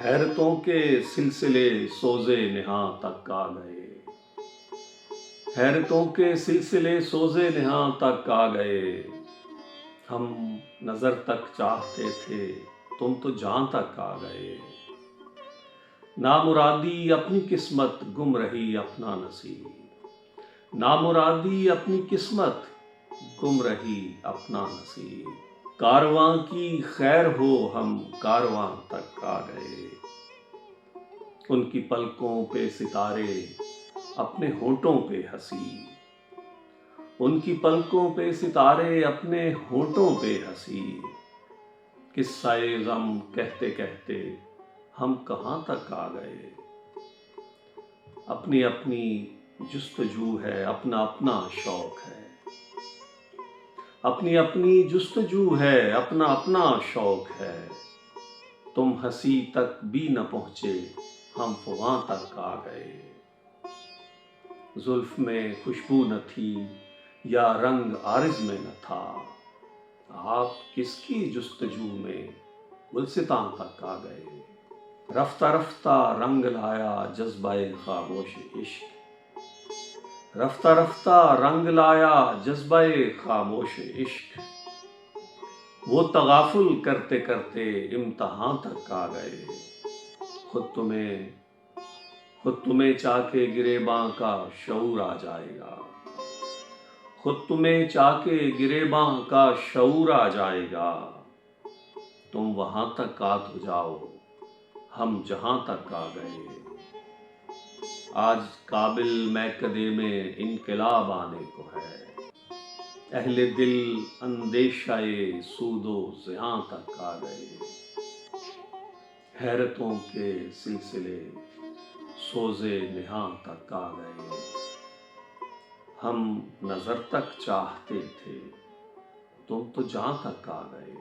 حیرتوں کے سلسلے سوزے نہاں تک آ گئے، حیرتوں کے سلسلے سوزے نہاں تک آ گئے۔ ہم نظر تک چاہتے تھے، تم تو جاں تک آ گئے۔ نامرادی اپنی قسمت، گم رہی اپنا نصیب، نامرادی اپنی قسمت، گم رہی اپنا نصیب۔ کارواں کی خیر ہو، ہم کارواں تک آ گئے۔ ان کی پلکوں پہ ستارے، اپنے ہونٹوں پہ ہنسی، ان کی پلکوں پہ ستارے، اپنے ہونٹوں پہ ہنسی۔ قصہ غم کہتے کہتے ہم کہاں تک آ گئے۔ اپنی اپنی جستجو ہے، اپنا اپنا شوق ہے، اپنی اپنی جستجو ہے، اپنا اپنا شوق ہے۔ تم ہنسی تک بھی نہ پہنچے، ہم فغاں تک آ گئے۔ زلف میں خوشبو نہ تھی یا رنگ عارض میں نہ تھا، آپ کس کی جستجو میں گلستاں تک آ گئے۔ رفتہ رفتہ رنگ لایا جذبہ خاموش عشق، رفتہ رفتہ رنگ لایا جذبہ خاموش عشق۔ وہ تغافل کرتے کرتے امتحاں تک آ گئے۔ خود تمہیں چاہ کے گریباں کا شعور آ جائے گا، خود تمہیں چاہ کے گریباں کا شعور آ جائے گا۔ تم وہاں تک آ تو جاؤ، ہم جہاں تک آ گئے۔ آج قابل میکدے میں انقلاب آنے کو ہے، اہل دل اندیشہ سود و زیاں تک آ گئے۔ حیرتوں کے سلسلے سوزے نہاں تک آ گئے۔ ہم نظر تک چاہتے تھے، تم تو جاں تک آ گئے۔